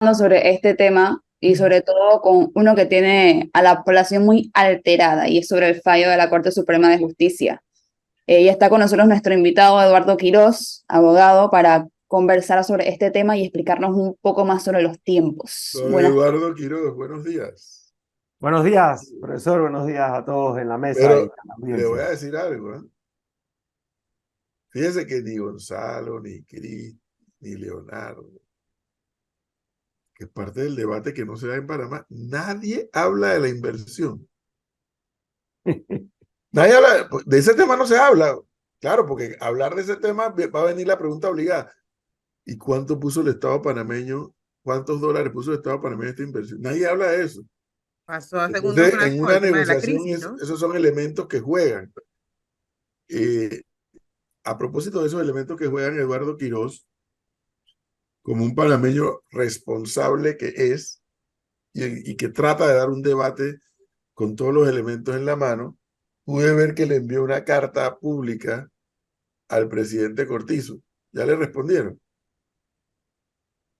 sobre este tema y sobre todo con uno que tiene a la población muy alterada y es sobre el fallo de la Corte Suprema de Justicia. Ya está con nosotros nuestro invitado Eduardo Quirós, abogado, para conversar sobre este tema y explicarnos un poco más sobre los tiempos. Don Buenas. Eduardo Quiroz, buenos días. Buenos días, profesor. Buenos días a todos en la mesa y Pero a la le voy audiencia. a decir algo, ¿eh? Fíjese que ni Gonzalo, ni Cris, ni Leonardo, que es parte del debate que no se da en Panamá, nadie habla de la inversión. Nadie habla, de ese tema no se habla. Claro, porque hablar de ese tema va a venir la pregunta obligada. ¿Y cuánto puso el Estado panameño? ¿Cuántos dólares puso el Estado panameño en esta inversión? Nadie habla de eso. Pasó a segundo Entonces, plano en con una el tema de la negociación, crisis, ¿no? esos son elementos que juegan. Eh, a propósito de esos elementos que juegan Eduardo Quirós, como un panameño responsable que es y que trata de dar un debate con todos los elementos en la mano, pude ver que le envió una carta pública al presidente Cortizo. ¿Ya le respondieron?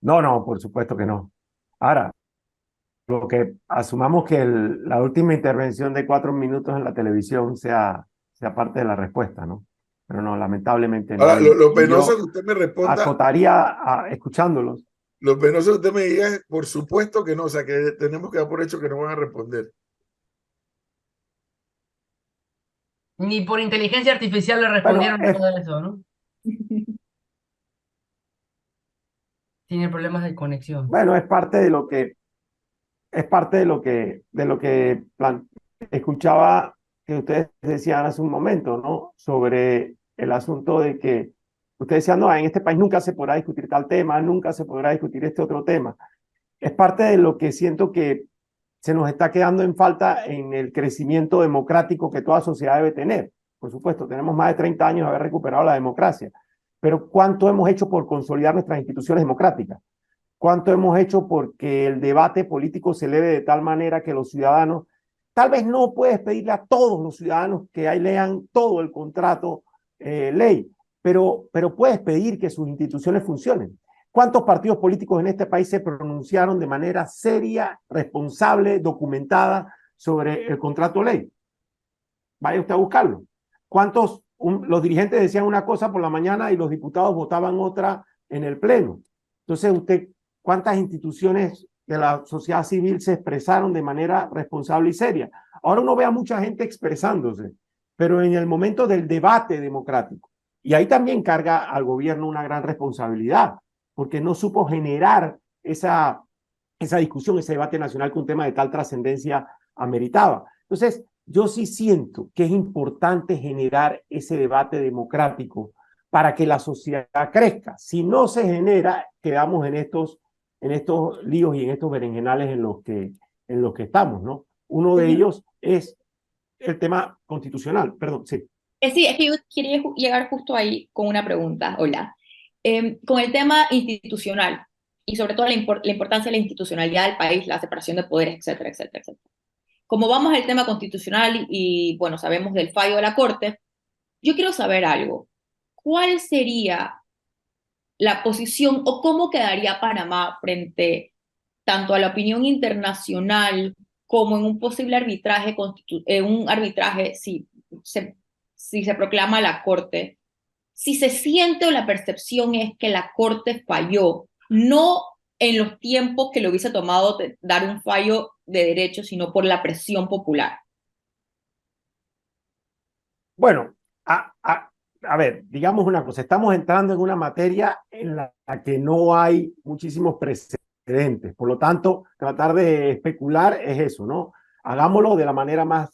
No, no, por supuesto que no. Ahora, lo que asumamos que la última intervención de 4 minutos en la televisión sea parte de la respuesta, ¿no? Pero no, lamentablemente no. Ahora, lo Y penoso es yo que usted me responda, acotaría, escuchándolos. lo penoso es que usted me diga, por supuesto que no, o sea, que tenemos que dar por hecho que no van a responder. Ni por inteligencia artificial le Bueno, respondieron nada de eso, ¿no? Tiene problemas de conexión. bueno, es parte de lo que escuchaba que ustedes decían hace un momento, ¿no? Sobre el asunto de que ustedes decían, no, en este país nunca se podrá discutir tal tema, nunca se podrá discutir este otro tema. Es parte de lo que siento que se nos está quedando en falta en el crecimiento democrático que toda sociedad debe tener. Por supuesto, tenemos más de 30 años de haber recuperado la democracia, pero ¿cuánto hemos hecho por consolidar nuestras instituciones democráticas? ¿Cuánto hemos hecho porque el debate político se eleve de tal manera que los ciudadanos, tal vez no puedes pedirle a todos los ciudadanos que ahí lean todo el contrato ley, pero puedes pedir que sus instituciones funcionen? ¿Cuántos partidos políticos en este país se pronunciaron de manera seria, responsable, documentada sobre el contrato ley? Vaya usted a buscarlo. ¿Cuántos los dirigentes decían una cosa por la mañana y los diputados votaban otra en el pleno? Entonces, ¿cuántas instituciones de la sociedad civil se expresaron de manera responsable y seria? Ahora uno ve a mucha gente expresándose, pero en el momento del debate democrático, y ahí también carga al gobierno una gran responsabilidad, porque no supo generar esa discusión, ese debate nacional que un tema de tal trascendencia ameritaba. Entonces, yo sí siento que es importante generar ese debate democrático para que la sociedad crezca. Si no se genera, quedamos en estos líos y en estos berenjenales en los que estamos, ¿no? Uno de ellos es el tema constitucional. Perdón, sí. Sí, es que yo quería llegar justo ahí con una pregunta. Hola. Con el tema institucional y sobre todo la importancia de la institucionalidad del país, la separación de poderes, etcétera, etcétera, etcétera. Como vamos al tema constitucional y, bueno, sabemos del fallo de la Corte, yo quiero saber algo. ¿Cuál sería la posición o cómo quedaría Panamá frente tanto a la opinión internacional como en un posible arbitraje, un arbitraje si se proclama la Corte? Si se siente o la percepción es que la Corte falló, no en los tiempos que le hubiese tomado dar un fallo de derecho, sino por la presión popular. Bueno, a ver, digamos una cosa, estamos entrando en una materia en la que no hay muchísimos precedentes, por lo tanto, tratar de especular es eso, ¿no? Hagámoslo de la manera más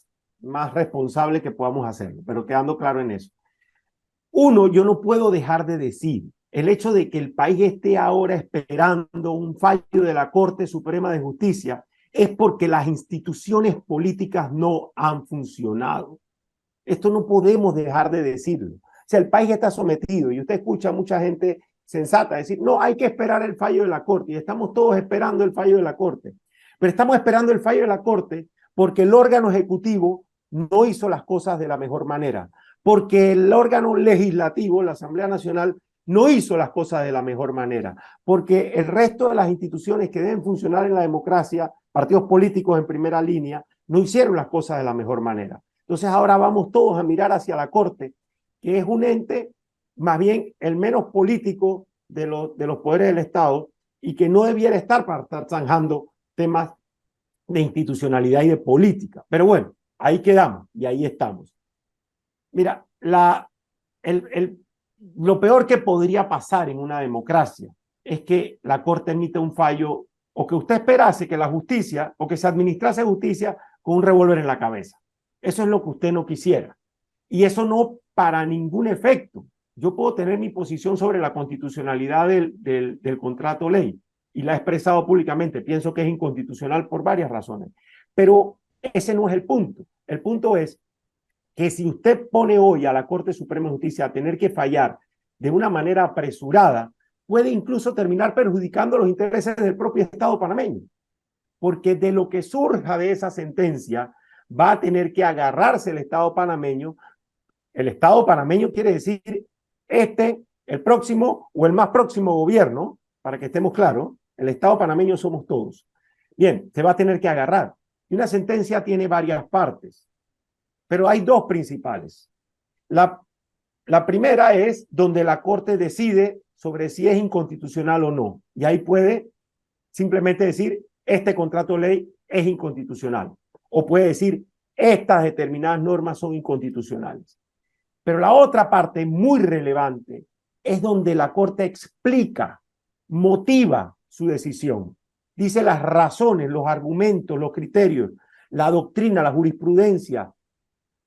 responsable que podamos hacerlo, pero quedando claro en eso. Uno, yo no puedo dejar de decir, el hecho de que el país esté ahora esperando un fallo de la Corte Suprema de Justicia es porque las instituciones políticas no han funcionado. Esto no podemos dejar de decirlo. O sea, el país está sometido y usted escucha a mucha gente sensata decir, no, hay que esperar el fallo de la Corte y estamos todos esperando el fallo de la Corte. Pero estamos esperando el fallo de la Corte porque el órgano ejecutivo no hizo las cosas de la mejor manera, porque el órgano legislativo, la Asamblea Nacional, no hizo las cosas de la mejor manera, porque el resto de las instituciones que deben funcionar en la democracia, partidos políticos en primera línea, no hicieron las cosas de la mejor manera. Entonces ahora vamos todos a mirar hacia la Corte, que es un ente más bien el menos político de los poderes del Estado y que no debiera estar para estar zanjando temas de institucionalidad y de política. Pero bueno, ahí quedamos y ahí estamos. Mira, lo peor que podría pasar en una democracia es que la Corte emite un fallo o que usted esperase que la justicia o que se administrase justicia con un revólver en la cabeza. Eso es lo que usted no quisiera. Y eso no para ningún efecto. Yo puedo tener mi posición sobre la constitucionalidad del contrato ley y la he expresado públicamente. Pienso que es inconstitucional por varias razones. Pero ese no es el punto. El punto es que si usted pone hoy a la Corte Suprema de Justicia a tener que fallar de una manera apresurada, puede incluso terminar perjudicando los intereses del propio Estado panameño. Porque de lo que surja de esa sentencia va a tener que agarrarse el Estado panameño. El Estado panameño quiere decir el próximo o el más próximo gobierno, para que estemos claros, el Estado panameño somos todos. Bien, se va a tener que agarrar. Y una sentencia tiene varias partes, pero hay dos principales. La primera es donde la Corte decide sobre si es inconstitucional o no. Y ahí puede simplemente decir, este contrato de ley es inconstitucional. O puede decir, estas determinadas normas son inconstitucionales. Pero la otra parte muy relevante es donde la Corte explica, motiva su decisión. Dice las razones, los argumentos, los criterios, la doctrina, la jurisprudencia,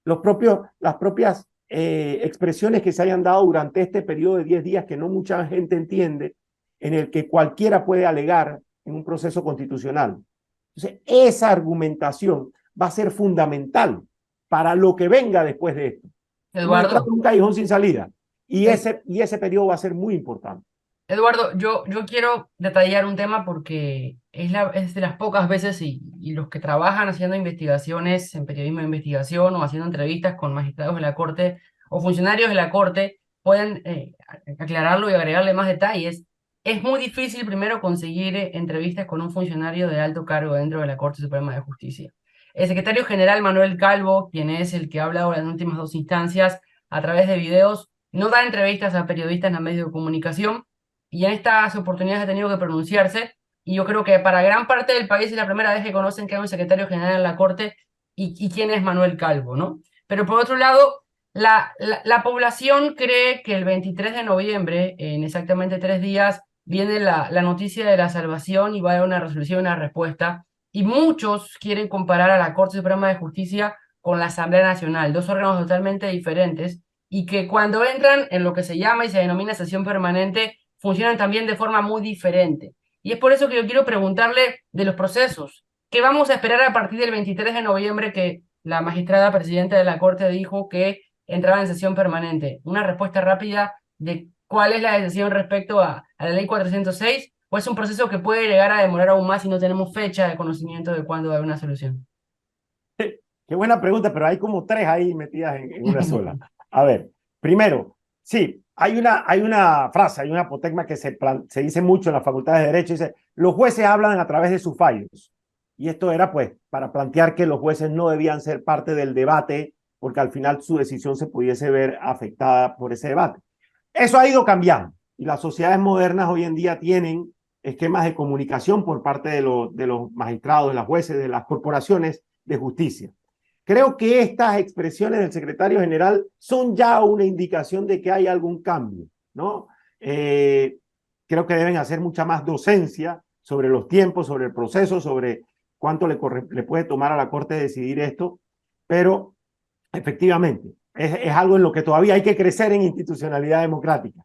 las propias expresiones que se hayan dado durante este periodo de 10 días que no mucha gente entiende, en el que cualquiera puede alegar en un proceso constitucional. Entonces, esa argumentación va a ser fundamental para lo que venga después de esto. Eduardo, Un callejón sin salida. Y ese periodo va a ser muy importante. Eduardo, yo quiero detallar un tema porque es de las pocas veces y los que trabajan haciendo investigaciones en periodismo de investigación o haciendo entrevistas con magistrados de la Corte o funcionarios de la Corte pueden aclararlo y agregarle más detalles. Es muy difícil primero conseguir entrevistas con un funcionario de alto cargo dentro de la Corte Suprema de Justicia. El secretario general Manuel Calvo, quien es el que ha hablado en las últimas dos instancias a través de videos, no da entrevistas a periodistas en los medios de comunicación y en estas oportunidades ha tenido que pronunciarse, y yo creo que para gran parte del país es la primera vez que conocen que hay un secretario general en la Corte y quién es Manuel Calvo, ¿no? Pero por otro lado, la población cree que el 23 de noviembre, en exactamente 3 días, viene la noticia de la salvación y va a haber una resolución y una respuesta, y muchos quieren comparar a la Corte Suprema de Justicia con la Asamblea Nacional, dos órganos totalmente diferentes, y que cuando entran en lo que se llama y se denomina sesión permanente, funcionan también de forma muy diferente. Y es por eso que yo quiero preguntarle de los procesos. ¿Qué vamos a esperar a partir del 23 de noviembre que la magistrada presidenta de la Corte dijo que entraba en sesión permanente? Una respuesta rápida de cuál es la decisión respecto a la ley 406, o es un proceso que puede llegar a demorar aún más si no tenemos fecha de conocimiento de cuándo va a haber una solución. Qué buena pregunta, pero hay como 3 ahí metidas en una sola. A ver, primero, sí, hay una frase, hay una apotegma que se dice mucho en las facultades de Derecho, dice, los jueces hablan a través de sus fallos. Y esto era pues para plantear que los jueces no debían ser parte del debate porque al final su decisión se pudiese ver afectada por ese debate. Eso ha ido cambiando y las sociedades modernas hoy en día tienen esquemas de comunicación por parte de los magistrados, de los jueces, de las corporaciones de justicia. Creo que estas expresiones del secretario general son ya una indicación de que hay algún cambio, ¿no? Creo que deben hacer mucha más docencia sobre los tiempos, sobre el proceso, sobre cuánto le puede tomar a la Corte decidir esto, pero efectivamente es algo en lo que todavía hay que crecer en institucionalidad democrática.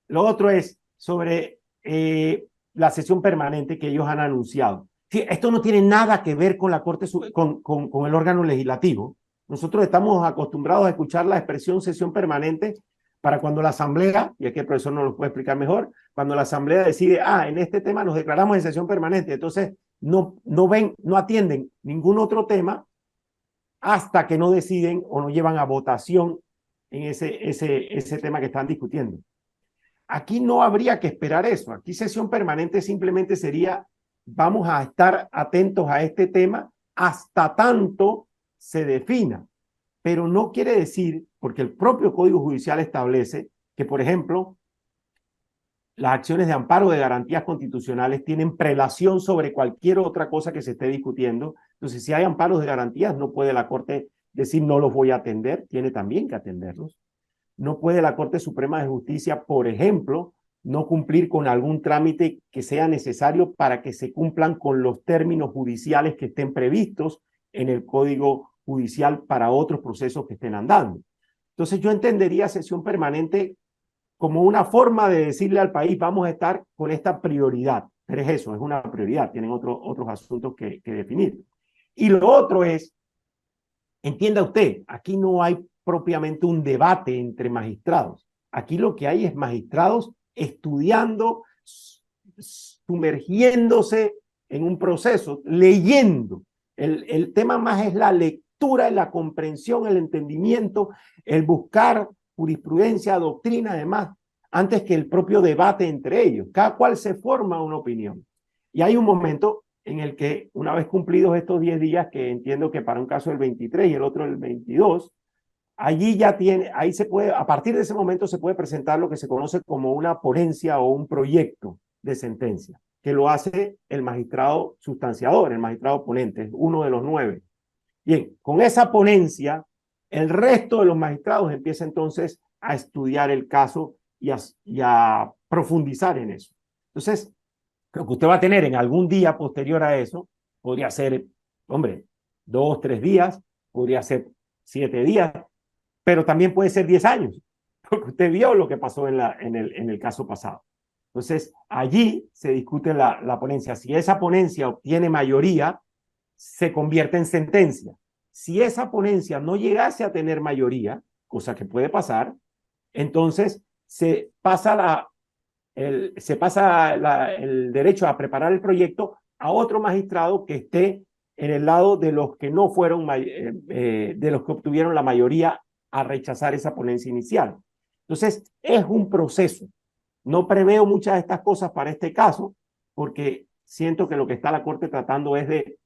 Lo otro es sobre la sesión permanente que ellos han anunciado. Sí, esto no tiene nada que ver con la Corte, con el órgano legislativo. Nosotros estamos acostumbrados a escuchar la expresión sesión permanente para cuando la Asamblea, y aquí el profesor nos lo puede explicar mejor, cuando la Asamblea decide, en este tema nos declaramos en sesión permanente, entonces no atienden ningún otro tema hasta que no deciden o no llevan a votación en ese tema que están discutiendo. Aquí no habría que esperar eso. Aquí sesión permanente simplemente sería, vamos a estar atentos a este tema hasta tanto se defina. Pero no quiere decir, porque el propio Código Judicial establece que, por ejemplo, las acciones de amparo de garantías constitucionales tienen prelación sobre cualquier otra cosa que se esté discutiendo. Entonces, si hay amparos de garantías, no puede la Corte decir no los voy a atender, tiene también que atenderlos. No puede la Corte Suprema de Justicia, por ejemplo, no cumplir con algún trámite que sea necesario para que se cumplan con los términos judiciales que estén previstos en el Código Judicial para otros procesos que estén andando. Entonces yo entendería sesión permanente como una forma de decirle al país, vamos a estar con esta prioridad. Pero es eso, es una prioridad, tienen otros asuntos que definir. Y lo otro es, entienda usted, aquí no hay propiamente un debate entre magistrados. Aquí lo que hay es magistrados estudiando, sumergiéndose en un proceso, leyendo. El tema más es la lectura, la comprensión, el entendimiento, el buscar jurisprudencia, doctrina, además, antes que el propio debate entre ellos. Cada cual se forma una opinión. Y hay un momento en el que, una vez cumplidos estos 10 días, que entiendo que para un caso el 23 y el otro el 22, allí ya tiene, ahí se puede, a partir de ese momento se puede presentar lo que se conoce como una ponencia o un proyecto de sentencia, que lo hace el magistrado sustanciador, el magistrado ponente, uno de los 9. Bien, con esa ponencia, el resto de los magistrados empieza entonces a estudiar el caso y a profundizar en eso. Entonces, lo que usted va a tener en algún día posterior a eso, podría ser, hombre, 2, 3 días, podría ser 7 días, pero también puede ser 10 años, porque usted vio lo que pasó en el caso pasado. Entonces, allí se discute la ponencia. Si esa ponencia obtiene mayoría, se convierte en sentencia. Si esa ponencia no llegase a tener mayoría, cosa que puede pasar, entonces se pasa el derecho a preparar el proyecto a otro magistrado que esté en el lado de los que no fueron, de los que obtuvieron la mayoría a rechazar esa ponencia inicial. Entonces, es un proceso. No preveo muchas de estas cosas para este caso, porque siento que lo que está la Corte tratando es de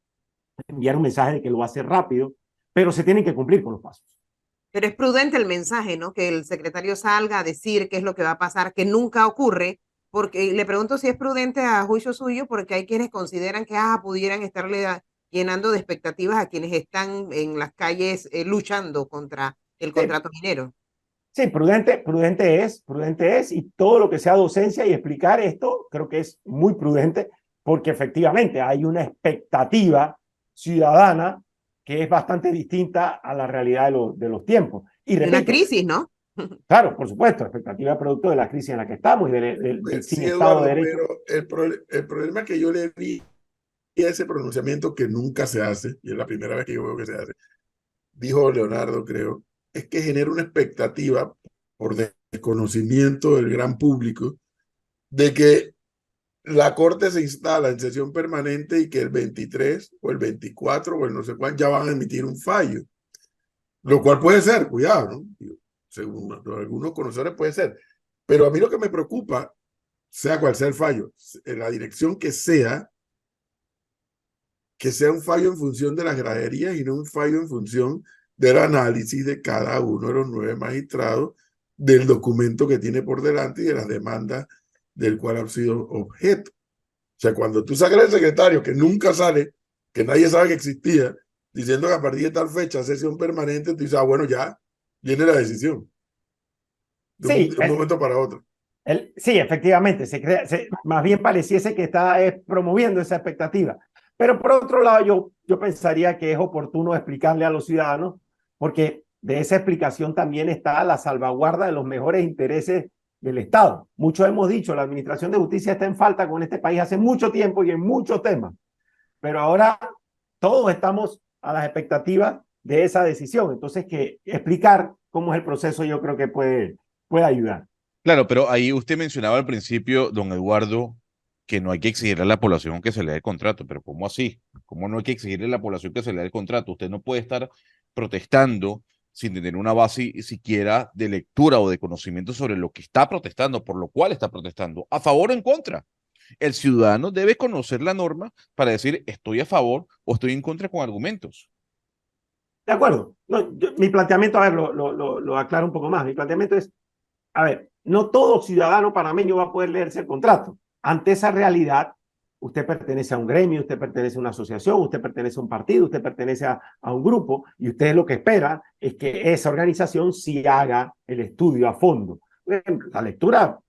enviar un mensaje de que lo va a hacer rápido, pero se tienen que cumplir con los pasos. Pero es prudente el mensaje, ¿no? Que el secretario salga a decir qué es lo que va a pasar, que nunca ocurre, porque le pregunto si es prudente a juicio suyo, porque hay quienes consideran que pudieran estarle llenando de expectativas a quienes están en las calles luchando contra el contrato minero. Sí, prudente es, y todo lo que sea docencia y explicar esto, creo que es muy prudente, porque efectivamente hay una expectativa ciudadana que es bastante distinta a la realidad de los tiempos. Y repito, una crisis, ¿no? Claro, por supuesto, expectativa producto de la crisis en la que estamos y del sin Estado de Derecho. Pero el problema que yo le di a ese pronunciamiento que nunca se hace, y es la primera vez que yo veo que se hace, dijo Leonardo, creo, es que genera una expectativa por desconocimiento del gran público de que la Corte se instala en sesión permanente y que el 23 o el 24 o el no sé cuál ya van a emitir un fallo. Lo cual puede ser, cuidado, ¿no? Según algunos conocedores puede ser. Pero a mí lo que me preocupa, sea cual sea el fallo, en la dirección que sea un fallo en función de las graderías y no un fallo en función del análisis de cada uno de los 9 magistrados del documento que tiene por delante y de las demandas del cual ha sido objeto. O sea, cuando tú sacas al secretario que nunca sale, que nadie sabe que existía, diciendo que a partir de tal fecha, sesión permanente, tú dices, bueno, ya viene la decisión. De un momento para otro. Sí, efectivamente, más bien pareciese que está promoviendo esa expectativa. Pero por otro lado, yo pensaría que es oportuno explicarle a los ciudadanos, porque de esa explicación también está la salvaguarda de los mejores intereses del Estado. Muchos hemos dicho, la Administración de Justicia está en falta con este país hace mucho tiempo y en muchos temas, pero ahora todos estamos a las expectativas de esa decisión. Entonces, que explicar cómo es el proceso yo creo que puede ayudar. Claro, pero ahí usted mencionaba al principio, don Eduardo, que no hay que exigirle a la población que se le dé el contrato, pero ¿cómo así? ¿Cómo no hay que exigirle a la población que se le dé el contrato? Usted no puede estar protestando sin tener una base siquiera de lectura o de conocimiento sobre lo que está protestando, por lo cual está protestando, a favor o en contra. El ciudadano debe conocer la norma para decir estoy a favor o estoy en contra con argumentos. De acuerdo. No, mi planteamiento, a ver, lo aclaro un poco más. Mi planteamiento es, a ver, no todo ciudadano panameño va a poder leerse el contrato. Ante esa realidad, usted pertenece a un gremio, usted pertenece a una asociación, usted pertenece a un partido, usted pertenece a un grupo, y usted lo que espera es que esa organización sí haga el estudio a fondo. Por ejemplo,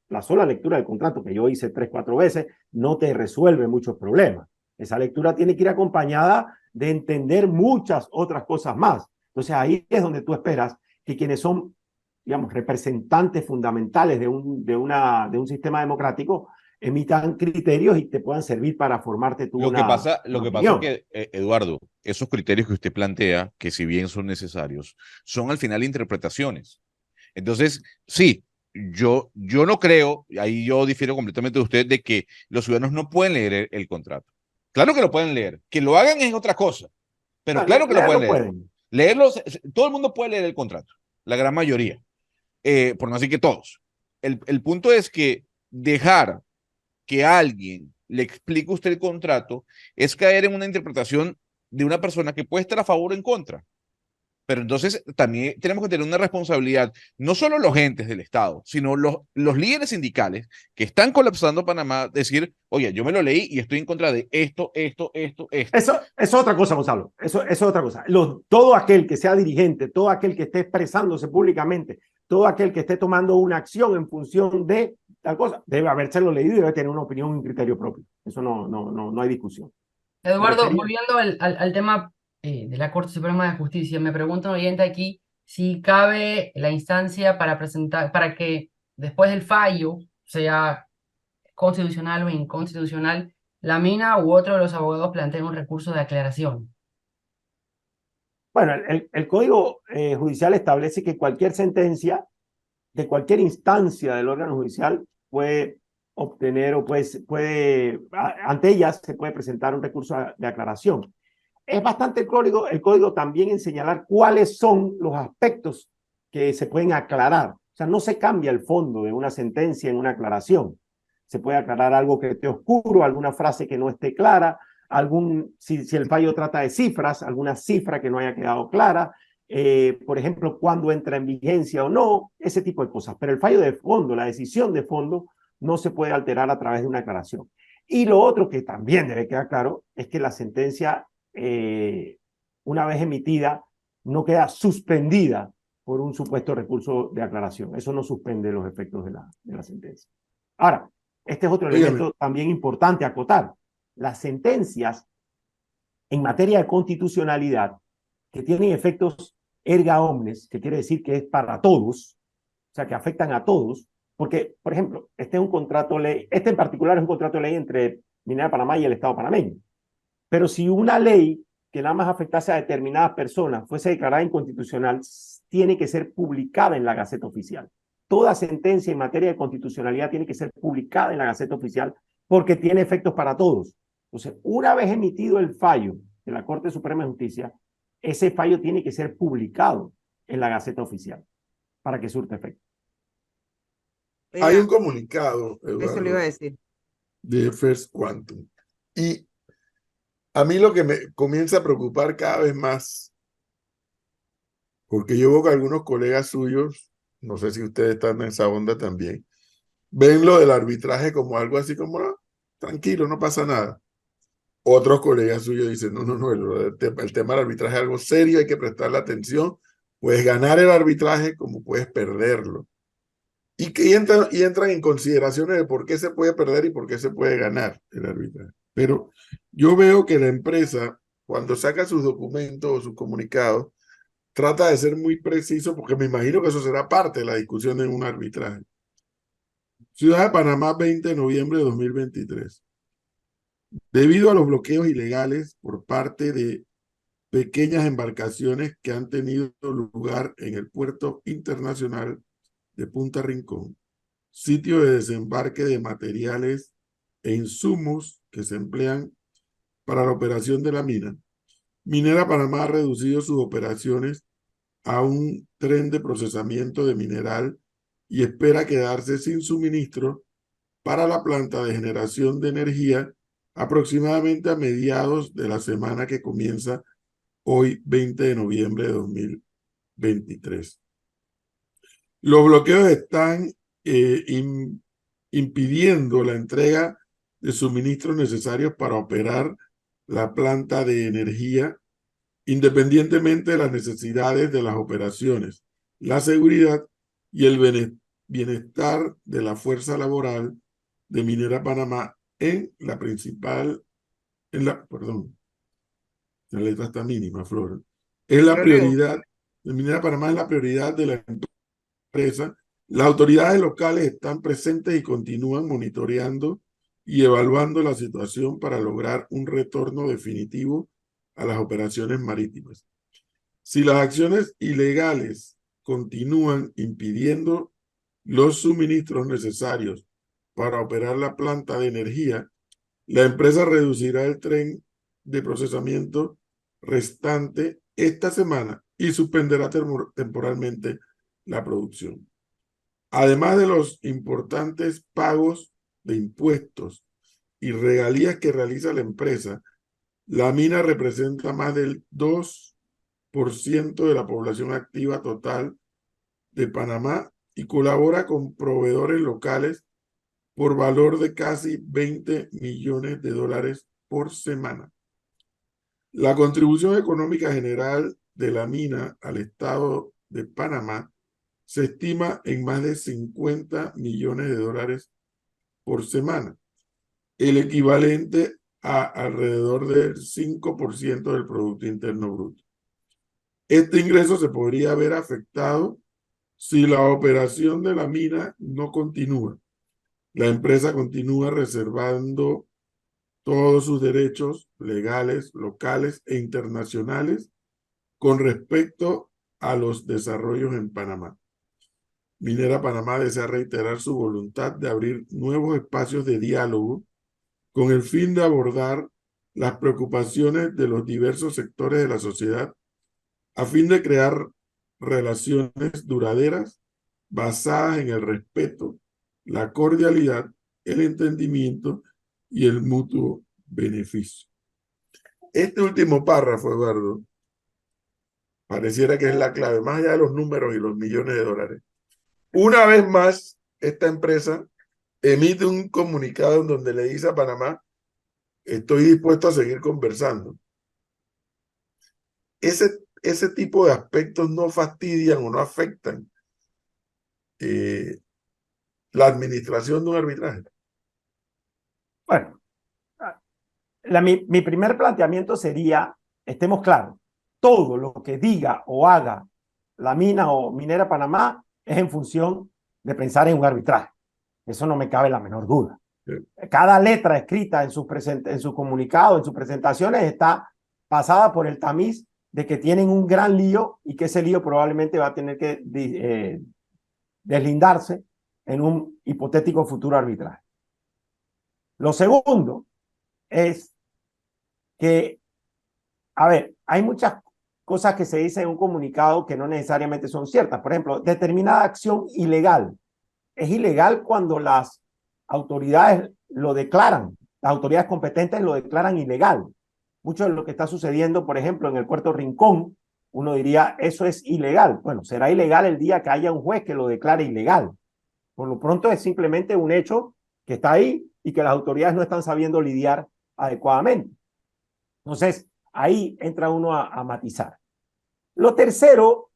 la sola lectura del contrato que yo hice 3, 4 veces, no te resuelve muchos problemas. Esa lectura tiene que ir acompañada de entender muchas otras cosas más. Entonces ahí es donde tú esperas que quienes son, digamos, representantes fundamentales de un sistema democrático emitan criterios y te puedan servir para formarte tú Lo que pasa es opinión. que, Eduardo, esos criterios que usted plantea, que si bien son necesarios, son al final interpretaciones. Entonces, sí, yo no creo, ahí yo difiero completamente de usted, de que los ciudadanos no pueden leer el contrato. Claro que lo pueden leer, que lo hagan es otra cosa, pero No, claro que lo pueden leerlo leer. pueden. Leerlo, todo el mundo puede leer el contrato, la gran mayoría, por no decir que todos. El punto es que dejar que alguien le explique a usted el contrato es caer en una interpretación de una persona que puede estar a favor o en contra. Pero entonces también tenemos que tener una responsabilidad, no solo los entes del Estado, sino los líderes sindicales que están colapsando Panamá, decir, oye, yo me lo leí y estoy en contra de esto, esto, esto, esto. Eso es otra cosa, Gonzalo. Eso es otra cosa. Todo aquel que sea dirigente, todo aquel que esté expresándose públicamente, todo aquel que esté tomando una acción en función de tal cosa, debe habérselo leído y debe tener una opinión y un criterio propio. Eso no hay discusión. Me Eduardo, refería. volviendo al tema de la Corte Suprema de Justicia, me pregunta un oyente aquí si cabe la instancia para presentar, para que después del fallo, sea constitucional o inconstitucional, la mina u otro de los abogados planteen un recurso de aclaración. Bueno, el Código Judicial establece que cualquier sentencia de cualquier instancia del órgano judicial puede obtener o ante ellas se puede presentar un recurso de aclaración. Es bastante el código también en señalar cuáles son los aspectos que se pueden aclarar. O sea, no se cambia el fondo de una sentencia en una aclaración. Se puede aclarar algo que esté oscuro, alguna frase que no esté clara, si el fallo trata de cifras, alguna cifra que no haya quedado clara, por ejemplo, cuándo entra en vigencia o no, ese tipo de cosas. Pero el fallo de fondo, la decisión de fondo, no se puede alterar a través de una aclaración. Y lo otro que también debe quedar claro es que la sentencia, una vez emitida, no queda suspendida por un supuesto recurso de aclaración. Eso no suspende los efectos de la sentencia. Ahora, este es otro elemento también importante a acotar. Las sentencias en materia de constitucionalidad que tienen efectos erga omnes, que quiere decir que es para todos, o sea, que afectan a todos, porque, por ejemplo, este es un contrato ley, este en particular es un contrato de ley entre Minera Panamá y el Estado panameño. Pero si una ley que nada más afectase a determinadas personas fuese declarada inconstitucional, tiene que ser publicada en la Gaceta Oficial. Toda sentencia en materia de constitucionalidad tiene que ser publicada en la Gaceta Oficial porque tiene efectos para todos. Entonces, una vez emitido el fallo de la Corte Suprema de Justicia, ese fallo tiene que ser publicado en la Gaceta Oficial para que surta efecto. Hay un comunicado, Eduardo, eso le iba a decir. de First Quantum. Y a mí lo que me comienza a preocupar cada vez más, porque yo veo que algunos colegas suyos, no sé si ustedes están en esa onda también, ven lo del arbitraje como algo así como, "Ah, tranquilo, no pasa nada". Otros colegas suyos dicen, no, el tema del arbitraje es algo serio, hay que prestarle atención, puedes ganar el arbitraje como puedes perderlo. Y entran en consideraciones de por qué se puede perder y por qué se puede ganar el arbitraje. Pero yo veo que la empresa, cuando saca sus documentos o sus comunicados, trata de ser muy preciso, porque me imagino que eso será parte de la discusión en un arbitraje. Ciudad de Panamá, 20 de noviembre de 2023. Debido a los bloqueos ilegales por parte de pequeñas embarcaciones que han tenido lugar en el puerto internacional de Punta Rincón, sitio de desembarque de materiales e insumos que se emplean para la operación de la mina, Minera Panamá ha reducido sus operaciones a un tren de procesamiento de mineral y espera quedarse sin suministro para la planta de generación de energía aproximadamente a mediados de la semana que comienza hoy, 20 de noviembre de 2023. Los bloqueos están impidiendo la entrega de suministros necesarios para operar la planta de energía, independientemente de las necesidades de las operaciones, la seguridad y el bienestar de la fuerza laboral de Minera Panamá perdón, la letra está mínima, Flor. Es la prioridad, de Minera Panamá es la prioridad de la empresa. Las autoridades locales están presentes y continúan monitoreando y evaluando la situación para lograr un retorno definitivo a las operaciones marítimas. Si las acciones ilegales continúan impidiendo los suministros necesarios para operar la planta de energía, la empresa reducirá el tren de procesamiento restante esta semana y suspenderá temporalmente la producción. Además de los importantes pagos de impuestos y regalías que realiza la empresa, la mina representa más del 2% de la población activa total de Panamá y colabora con proveedores locales por valor de casi 20 millones de dólares por semana. La contribución económica general de la mina al Estado de Panamá se estima en más de 50 millones de dólares por semana, el equivalente a alrededor del 5% del Producto Interno Bruto. Este ingreso se podría ver afectado si la operación de la mina no continúa. La empresa continúa reservando todos sus derechos legales, locales e internacionales con respecto a los desarrollos en Panamá. Minera Panamá desea reiterar su voluntad de abrir nuevos espacios de diálogo con el fin de abordar las preocupaciones de los diversos sectores de la sociedad a fin de crear relaciones duraderas basadas en el respeto, la cordialidad, el entendimiento y el mutuo beneficio. Este último párrafo, Eduardo, pareciera que es la clave, más allá de los números y los millones de dólares. Una vez más, esta empresa emite un comunicado en donde le dice a Panamá: estoy dispuesto a seguir conversando. Ese tipo de aspectos no fastidian o no afectan la administración de un arbitraje. Bueno, mi primer planteamiento sería, estemos claros, todo lo que diga o haga la mina o Minera Panamá es en función de pensar en un arbitraje. Eso no me cabe la menor duda. Sí. Cada letra escrita en sus comunicados, en sus presentaciones, está pasada por el tamiz de que tienen un gran lío y que ese lío probablemente va a tener que deslindarse en un hipotético futuro arbitraje. Lo segundo es que, a ver, hay muchas cosas que se dicen en un comunicado que no necesariamente son ciertas. Por ejemplo, determinada acción ilegal. Es ilegal cuando las autoridades lo declaran, las autoridades competentes lo declaran ilegal. Mucho de lo que está sucediendo, por ejemplo, en el puerto Rincón, uno diría, eso es ilegal. Bueno, será ilegal el día que haya un juez que lo declare ilegal. Por lo pronto es simplemente un hecho que está ahí y que las autoridades no están sabiendo lidiar adecuadamente. Entonces, ahí entra uno a matizar. Lo tercero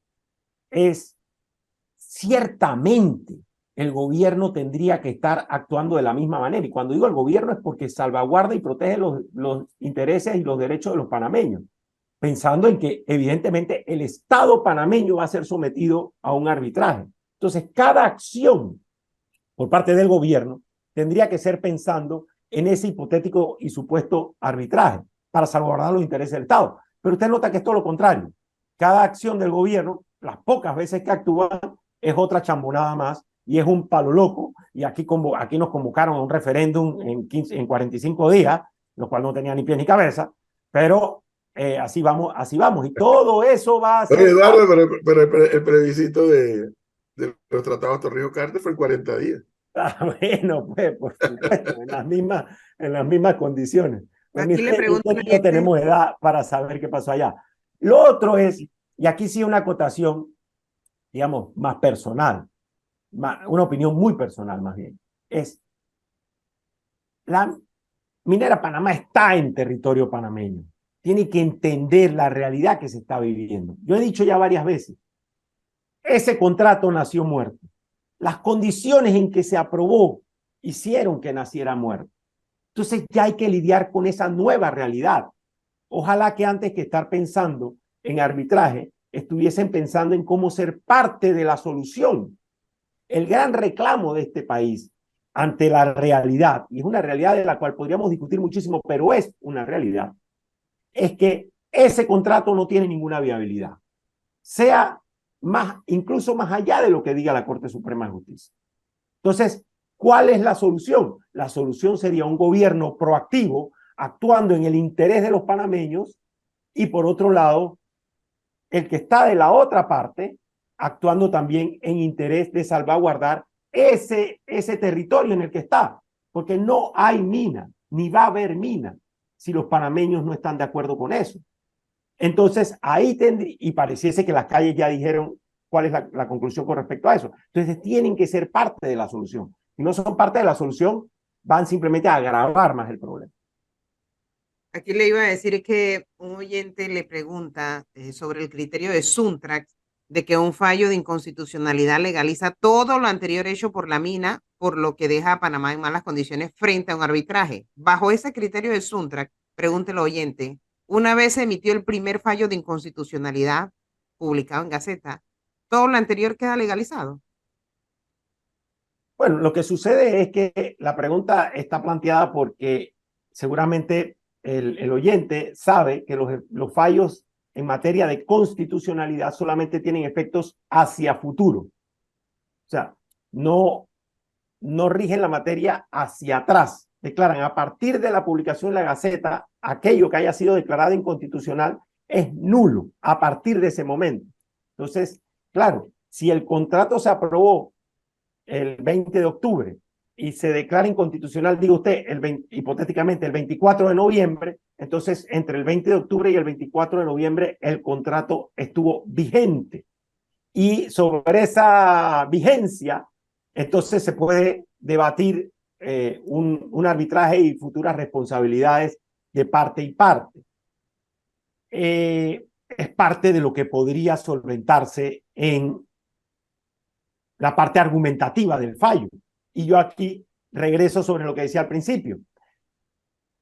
es, ciertamente, el gobierno tendría que estar actuando de la misma manera. Y cuando digo el gobierno es porque salvaguarda y protege los intereses y los derechos de los panameños, pensando en que evidentemente el Estado panameño va a ser sometido a un arbitraje. Entonces, cada acción por parte del gobierno tendría que ser pensando en ese hipotético y supuesto arbitraje para salvaguardar los intereses del Estado. Pero usted nota que es todo lo contrario. Cada acción del gobierno, las pocas veces que actúan, es otra chambonada más y es un palo loco. Y aquí nos convocaron a un referéndum en 45 días, lo cual no tenía ni pie ni cabeza, pero así vamos, así vamos. Y todo eso va a Oye, ser... Eduardo, pero el plebiscito de los tratados Torrijos-Carter fue en 40 días. Bueno, pues, por supuesto, en las mismas condiciones. Pues Aquí le pregunto usted y yo tenemos edad para saber qué pasó allá. Lo otro es, y aquí sí una acotación, digamos, más personal, una opinión muy personal más bien, es la minera Panamá está en territorio panameño. Tiene que entender la realidad que se está viviendo. Yo he dicho ya varias veces, ese contrato nació muerto. Las condiciones en que se aprobó hicieron que naciera muerto. Entonces ya hay que lidiar con esa nueva realidad. Ojalá que antes que estar pensando en arbitraje, estuviesen pensando en cómo ser parte de la solución. El gran reclamo de este país ante la realidad, y es una realidad de la cual podríamos discutir muchísimo, pero es una realidad, es que ese contrato no tiene ninguna viabilidad, sea más, incluso más allá de lo que diga la Corte Suprema de Justicia. Entonces, ¿cuál es la solución? La solución sería un gobierno proactivo, actuando en el interés de los panameños, y por otro lado, el que está de la otra parte, actuando también en interés de salvaguardar ese territorio en el que está, porque no hay mina, ni va a haber mina, si los panameños no están de acuerdo con eso. Entonces, ahí tendría, y pareciese que las calles ya dijeron cuál es la conclusión con respecto a eso. Entonces, tienen que ser parte de la solución. Si no son parte de la solución, van simplemente a agravar más el problema. Aquí le iba a decir que un oyente le pregunta sobre el criterio de Suntrax de que un fallo de inconstitucionalidad legaliza todo lo anterior hecho por la mina, por lo que deja a Panamá en malas condiciones frente a un arbitraje. Bajo ese criterio de Suntrax, pregunta el oyente, una vez se emitió el primer fallo de inconstitucionalidad publicado en Gaceta, ¿todo lo anterior queda legalizado? Bueno, lo que sucede es que la pregunta está planteada porque seguramente el oyente sabe que los fallos en materia de constitucionalidad solamente tienen efectos hacia futuro. O sea, no rigen la materia hacia atrás. Declaran a partir de la publicación de la Gaceta, aquello que haya sido declarado inconstitucional es nulo a partir de ese momento. Entonces, claro, si el contrato se aprobó el 20 de octubre y se declara inconstitucional, diga usted, hipotéticamente el 24 de noviembre, entonces entre el 20 de octubre y el 24 de noviembre el contrato estuvo vigente. Y sobre esa vigencia, entonces se puede debatir un arbitraje y futuras responsabilidades de parte y parte. Es parte de lo que podría solventarse en la parte argumentativa del fallo. Y yo aquí regreso sobre lo que decía al principio.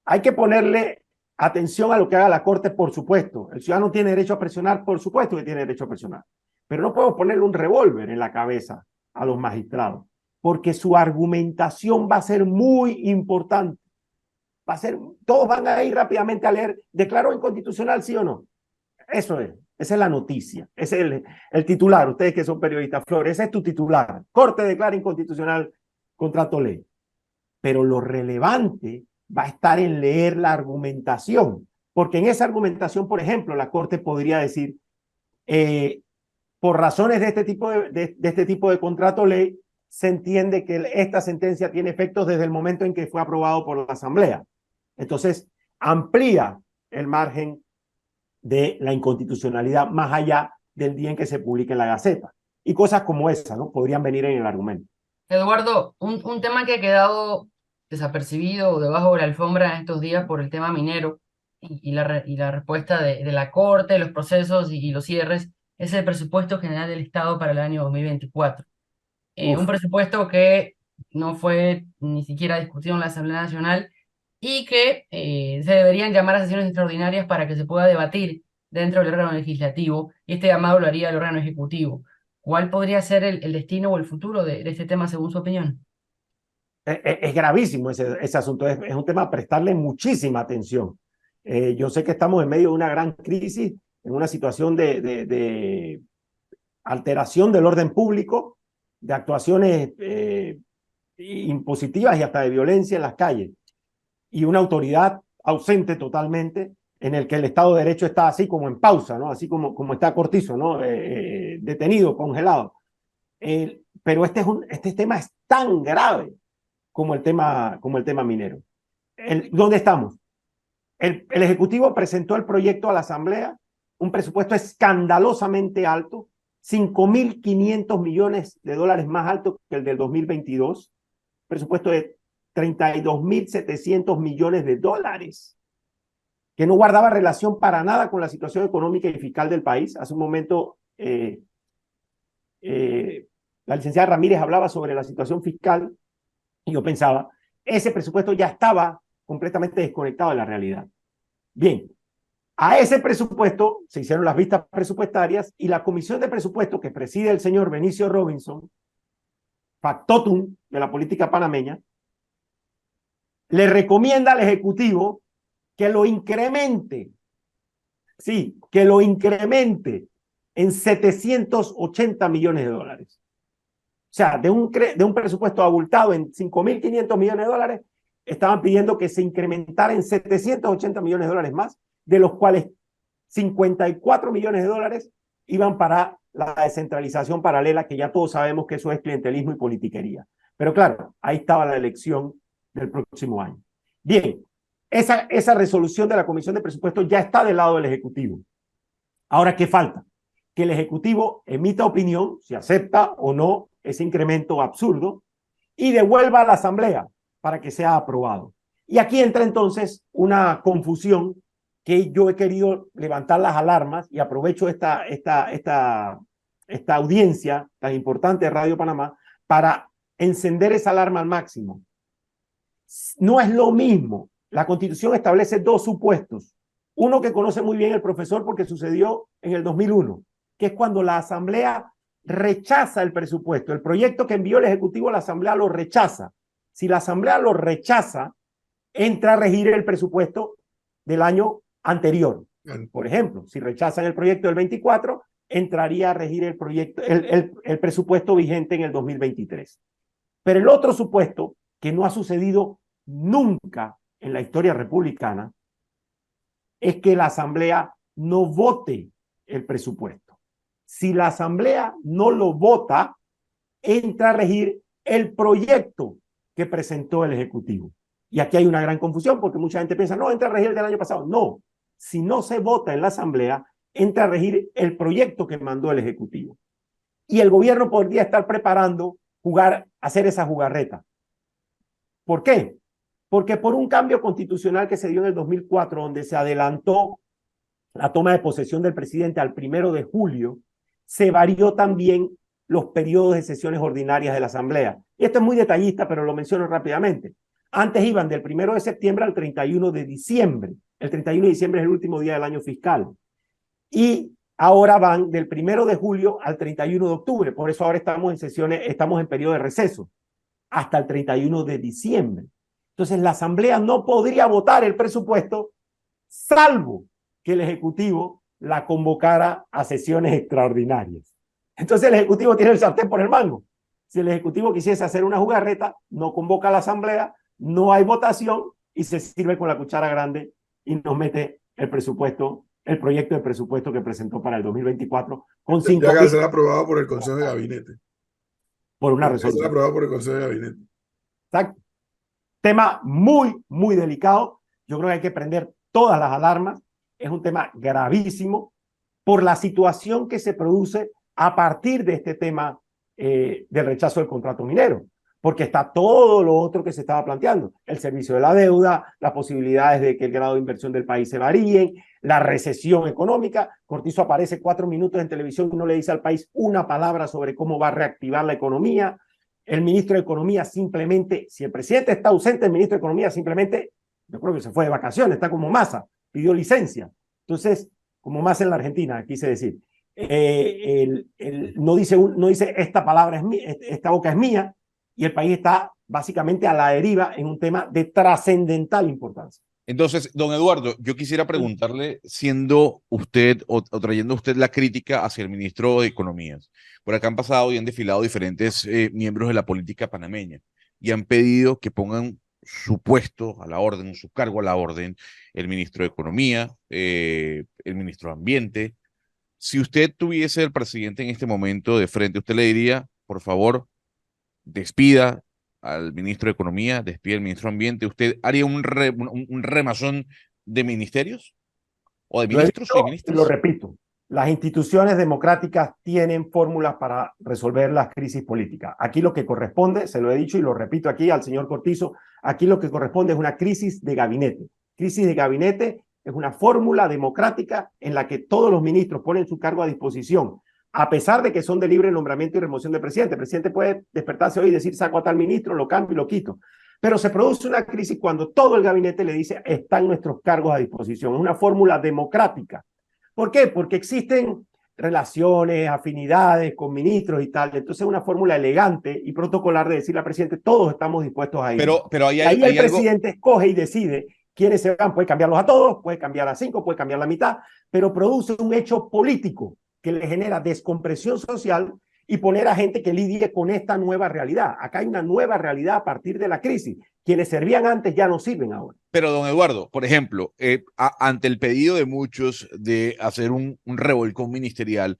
Hay que ponerle atención a lo que haga la Corte, por supuesto. El ciudadano tiene derecho a presionar, por supuesto que tiene derecho a presionar. Pero no podemos ponerle un revólver en la cabeza a los magistrados, porque su argumentación va a ser muy importante. Todos van a ir rápidamente a leer, ¿declaró inconstitucional sí o no? Eso es. Esa es la noticia, ese es el titular. Ustedes que son periodistas, Flores, ese es tu titular. Corte declara inconstitucional contrato ley. Pero lo relevante va a estar en leer la argumentación, porque en esa argumentación, por ejemplo, la Corte podría decir, por razones de este tipo de contrato ley, se entiende que esta sentencia tiene efectos desde el momento en que fue aprobado por la Asamblea. Entonces, amplía el margen de la inconstitucionalidad más allá del día en que se publique en la Gaceta. Y cosas como esa, ¿no? Podrían venir en el argumento. Eduardo, un tema que ha quedado desapercibido o debajo de la alfombra en estos días por el tema minero y la respuesta de la Corte, los procesos y los cierres, es el presupuesto general del Estado para el año 2024. Un presupuesto que no fue ni siquiera discutido en la Asamblea Nacional y que se deberían llamar a sesiones extraordinarias para que se pueda debatir dentro del órgano legislativo, y este llamado lo haría el órgano ejecutivo. ¿Cuál podría ser el destino o el futuro de este tema según su opinión? Es gravísimo ese asunto, es un tema a prestarle muchísima atención. Yo sé que estamos en medio de una gran crisis, en una situación de alteración del orden público, de actuaciones impositivas y hasta de violencia en las calles, y una autoridad ausente totalmente en el que el Estado de Derecho está así como en pausa, ¿no? Así como está Cortizo, ¿no? Detenido, congelado. Pero este tema es tan grave como el tema minero. ¿Dónde estamos? El Ejecutivo presentó el proyecto a la Asamblea, un presupuesto escandalosamente alto, 5.500 millones de dólares más alto que el del 2022, presupuesto de 32.700 millones de dólares, que no guardaba relación para nada con la situación económica y fiscal del país. Hace un momento la licenciada Ramírez hablaba sobre la situación fiscal y yo pensaba, ese presupuesto ya estaba completamente desconectado de la realidad. Bien, a ese presupuesto se hicieron las vistas presupuestarias y la comisión de presupuesto que preside el señor Benicio Robinson, factotum de la política panameña, le recomienda al Ejecutivo que lo incremente, sí, que lo incremente en 780 millones de dólares. O sea, de un presupuesto abultado en 5.500 millones de dólares, estaban pidiendo que se incrementara en 780 millones de dólares más, de los cuales 54 millones de dólares iban para la descentralización paralela, que ya todos sabemos que eso es clientelismo y politiquería. Pero claro, ahí estaba la elección del próximo año. Bien, esa resolución de la Comisión de Presupuestos ya está del lado del Ejecutivo. Ahora, ¿qué falta? Que el Ejecutivo emita opinión, si acepta o no ese incremento absurdo, y devuelva a la Asamblea para que sea aprobado. Y aquí entra entonces una confusión que yo he querido levantar las alarmas y aprovecho esta audiencia tan importante de Radio Panamá para encender esa alarma al máximo. No es lo mismo. La Constitución establece dos supuestos. Uno que conoce muy bien el profesor porque sucedió en el 2001, que es cuando la Asamblea rechaza el presupuesto. El proyecto que envió el Ejecutivo a la Asamblea lo rechaza. Si la Asamblea lo rechaza, entra a regir el presupuesto del año anterior. Por ejemplo, si rechazan el proyecto del 24, entraría a regir el presupuesto vigente en el 2023. Pero el otro supuesto, que no ha sucedido nunca en la historia republicana, es que la Asamblea no vote el presupuesto. Si la Asamblea no lo vota, entra a regir el proyecto que presentó el Ejecutivo. Y aquí hay una gran confusión porque mucha gente piensa, no, entra a regir el del año pasado. No, si no se vota en la Asamblea, entra a regir el proyecto que mandó el Ejecutivo. Y el gobierno podría estar preparando hacer esa jugarreta. ¿Por qué? Porque por un cambio constitucional que se dio en el 2004, donde se adelantó la toma de posesión del presidente al 1 de julio, se varió también los periodos de sesiones ordinarias de la Asamblea. Y esto es muy detallista, pero lo menciono rápidamente. Antes iban del 1 de septiembre al 31 de diciembre. El 31 de diciembre es el último día del año fiscal. Y ahora van del 1 de julio al 31 de octubre. Por eso ahora estamos en periodo de receso, hasta el 31 de diciembre. Entonces la Asamblea no podría votar el presupuesto, salvo que el Ejecutivo la convocara a sesiones extraordinarias. Entonces el Ejecutivo tiene el sartén por el mango. Si el Ejecutivo quisiese hacer una jugarreta, no convoca a la Asamblea, no hay votación y se sirve con la cuchara grande y nos mete el presupuesto, el proyecto de presupuesto que presentó para el 2024 con 5.000. Tendría que ser aprobado por el Consejo de Gabinete. Por una Tendría que ser resolución. aprobado por el Consejo de Gabinete. Exacto. Tema muy, muy delicado. Yo creo que hay que prender todas las alarmas. Es un tema gravísimo por la situación que se produce a partir de este tema del rechazo del contrato minero, porque está todo lo otro que se estaba planteando, el servicio de la deuda, las posibilidades de que el grado de inversión del país se varíen, la recesión económica. Cortizo aparece 4 minutos en televisión y no le dice al país una palabra sobre cómo va a reactivar la economía. El ministro de Economía simplemente, si el presidente está ausente, el ministro de Economía simplemente, yo creo que se fue de vacaciones, está como Massa, pidió licencia. Entonces, como Massa en la Argentina, quise decir, no dice esta palabra es mía, esta boca es mía, y el país está básicamente a la deriva en un tema de trascendental importancia. Entonces, don Eduardo, yo quisiera preguntarle, siendo usted o trayendo usted la crítica hacia el ministro de Economía. Por acá han pasado y han desfilado diferentes miembros de la política panameña y han pedido que pongan su puesto a la orden, su cargo a la orden, el ministro de Economía, el ministro de Ambiente. Si usted tuviese el presidente en este momento de frente, usted le diría, por favor, despida al ministro de Economía, despida al ministro de Ambiente. ¿Usted haría un remazón de ministerios o de Lo he ministros y dicho y lo ministras? repito. Las instituciones democráticas tienen fórmulas para resolver las crisis políticas. Aquí lo que corresponde, se lo he dicho y lo repito aquí al señor Cortizo, aquí lo que corresponde es una crisis de gabinete. Crisis de gabinete es una fórmula democrática en la que todos los ministros ponen su cargo a disposición, a pesar de que son de libre nombramiento y remoción del presidente. El presidente puede despertarse hoy y decir, saco a tal ministro, lo cambio y lo quito. Pero se produce una crisis cuando todo el gabinete le dice, están nuestros cargos a disposición. Es una fórmula democrática. ¿Por qué? Porque existen relaciones, afinidades con ministros y tal. Entonces es una fórmula elegante y protocolar de decirle al presidente, todos estamos dispuestos a ir. Pero ahí Ahí el hay algo... presidente escoge y decide quiénes se van. Puede cambiarlos a todos, puede cambiar a 5, puede cambiar la mitad, pero produce un hecho político que le genera descompresión social y poner a gente que lidie con esta nueva realidad. Acá hay una nueva realidad a partir de la crisis. Quienes servían antes ya no sirven ahora. Pero, don Eduardo, por ejemplo, ante el pedido de muchos de hacer un revolcón ministerial,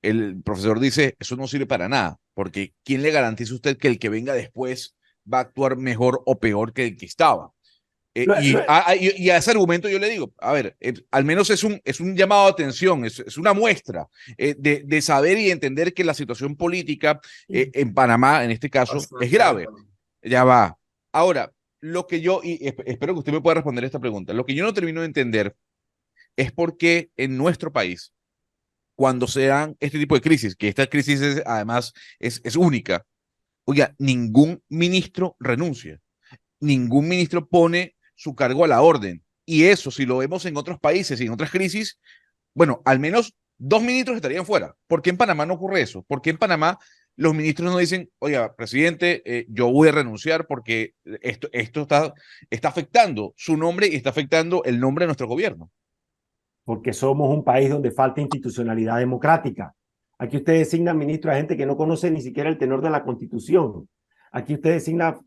el profesor dice, eso no sirve para nada, porque ¿quién le garantiza a usted que el que venga después va a actuar mejor o peor que el que estaba? Y a ese argumento yo le digo, a ver, al menos es un llamado de atención, es una muestra de saber y entender que la situación política en Panamá, en este caso, es grave. Ya va. Ahora, lo que yo, y espero que usted me pueda responder esta pregunta, lo que yo no termino de entender es por qué en nuestro país, cuando se dan este tipo de crisis, que esta crisis además es única, oiga, ningún ministro renuncia, ningún ministro pone su cargo a la orden. Y eso, si lo vemos en otros países y en otras crisis, bueno, al menos 2 ministros estarían fuera. ¿Por qué en Panamá no ocurre eso? ¿Por qué en Panamá los ministros no dicen, oiga, presidente, yo voy a renunciar porque esto está afectando su nombre y está afectando el nombre de nuestro gobierno? Porque somos un país donde falta institucionalidad democrática. Aquí usted designa ministros a gente que no conoce ni siquiera el tenor de la Constitución. Aquí usted designa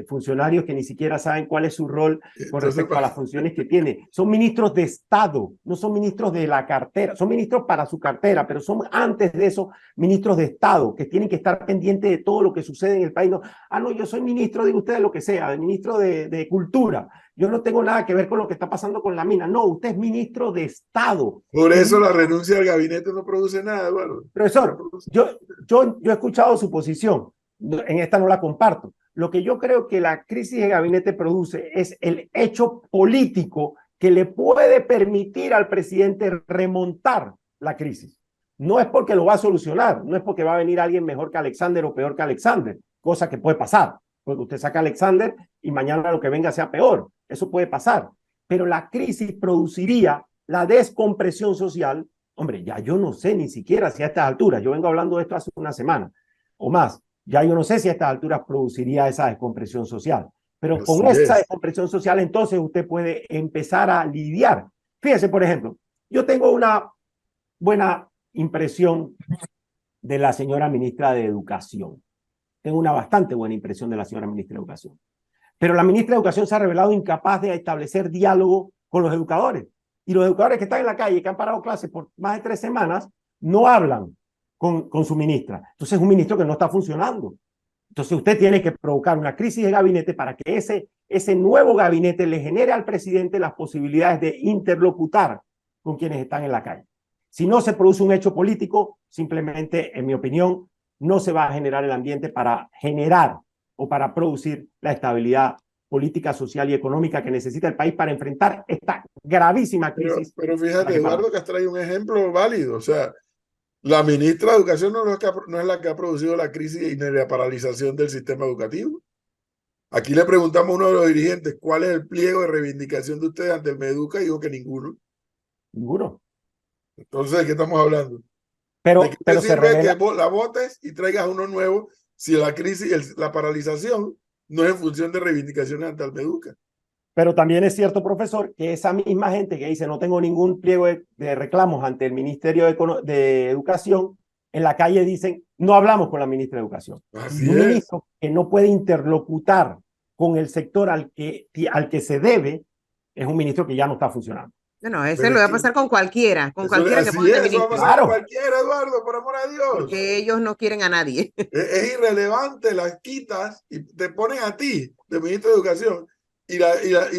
funcionarios que ni siquiera saben cuál es su rol con respecto a las funciones que tiene. Son ministros de Estado, no son ministros de la cartera, son ministros para su cartera, pero son antes de eso ministros de Estado, que tienen que estar pendientes de todo lo que sucede en el país. No, no, yo soy ministro, digo usted lo que sea, ministro de Cultura. Yo no tengo nada que ver con lo que está pasando con la mina. No, usted es ministro de Estado. Por eso la renuncia al gabinete no produce nada, Eduardo. Profesor, yo he escuchado su posición. En esta no la comparto. Lo que yo creo que la crisis de gabinete produce es el hecho político que le puede permitir al presidente remontar la crisis. No es porque lo va a solucionar, no es porque va a venir alguien mejor que Alexander o peor que Alexander, cosa que puede pasar, porque usted saca a Alexander y mañana lo que venga sea peor. Eso puede pasar. Pero la crisis produciría la descompresión social. Hombre, ya yo no sé ni siquiera si a estas alturas, yo vengo hablando de esto hace una semana o más, ya yo no sé si a estas alturas produciría esa descompresión social, pero con esa descompresión social entonces usted puede empezar a lidiar. Fíjese, por ejemplo, yo tengo una buena impresión de la señora ministra de Educación. Tengo una bastante buena impresión de la señora ministra de Educación. Pero la ministra de Educación se ha revelado incapaz de establecer diálogo con los educadores. Y los educadores que están en la calle, que han parado clases por más de 3 semanas, no hablan con su ministra. Entonces es un ministro que no está funcionando. Entonces usted tiene que provocar una crisis de gabinete para que ese nuevo gabinete le genere al presidente las posibilidades de interlocutar con quienes están en la calle. Si no se produce un hecho político, simplemente, en mi opinión, no se va a generar el ambiente para generar o para producir la estabilidad política, social y económica que necesita el país para enfrentar esta gravísima crisis. Pero fíjate, Eduardo, que has traído un ejemplo válido. O sea, la ministra de Educación no es la que ha producido la crisis y la paralización del sistema educativo. Aquí le preguntamos a uno de los dirigentes cuál es el pliego de reivindicación de ustedes ante el Meduca y dijo que ninguno. Ninguno. Entonces, ¿de qué estamos hablando? Pero se se revela... que la votes y traigas uno nuevo si la crisis, la paralización no es en función de reivindicaciones ante el Meduca. Pero también es cierto, profesor, que esa misma gente que dice no tengo ningún pliego de reclamos ante el Ministerio de Educación, en la calle dicen no hablamos con la ministra de Educación. Así un es. ministro que no puede interlocutar con el sector al que se debe, es un ministro que ya no está funcionando. No, ese Pero lo va es a pasar con cualquiera que así ponga es, de eso va a ministro, pasar Claro. con cualquiera, Eduardo, por amor a Dios. porque ellos no quieren a nadie. Es irrelevante, las quitas y te ponen a ti de ministro de Educación y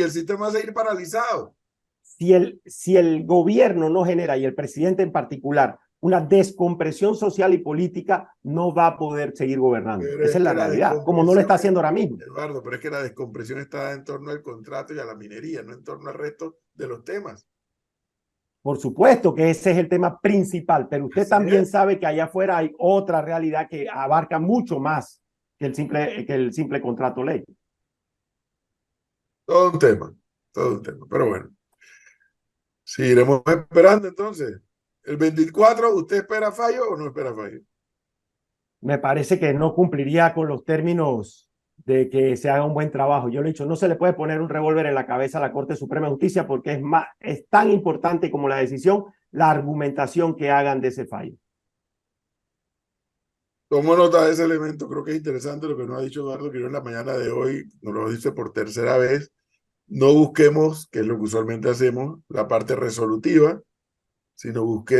el sistema va a seguir paralizado. Si el gobierno no genera, y el presidente en particular, una descompresión social y política, no va a poder seguir gobernando. Pero Esa es la que la realidad, como no lo está descompresión haciendo ahora mismo. Eduardo, pero es que la descompresión está en torno al contrato y a la minería, no en torno al resto de los temas. Por supuesto que ese es el tema principal, pero usted Así también es. sabe que allá afuera hay otra realidad que abarca mucho más que el simple contrato ley. Todo un tema, todo un tema. Pero bueno, seguiremos esperando entonces. El 24, ¿usted espera fallo o no espera fallo? Me parece que no cumpliría con los términos de que se haga un buen trabajo. Yo le he dicho, no se le puede poner un revólver en la cabeza a la Corte Suprema de Justicia porque es tan importante como la decisión, la argumentación que hagan de ese fallo. Tomo nota de ese elemento, creo que es interesante lo que nos ha dicho Eduardo Quiroz en la mañana de hoy, nos lo dice por tercera vez. No busquemos, que es lo que usualmente hacemos, la parte resolutiva, sino busquemos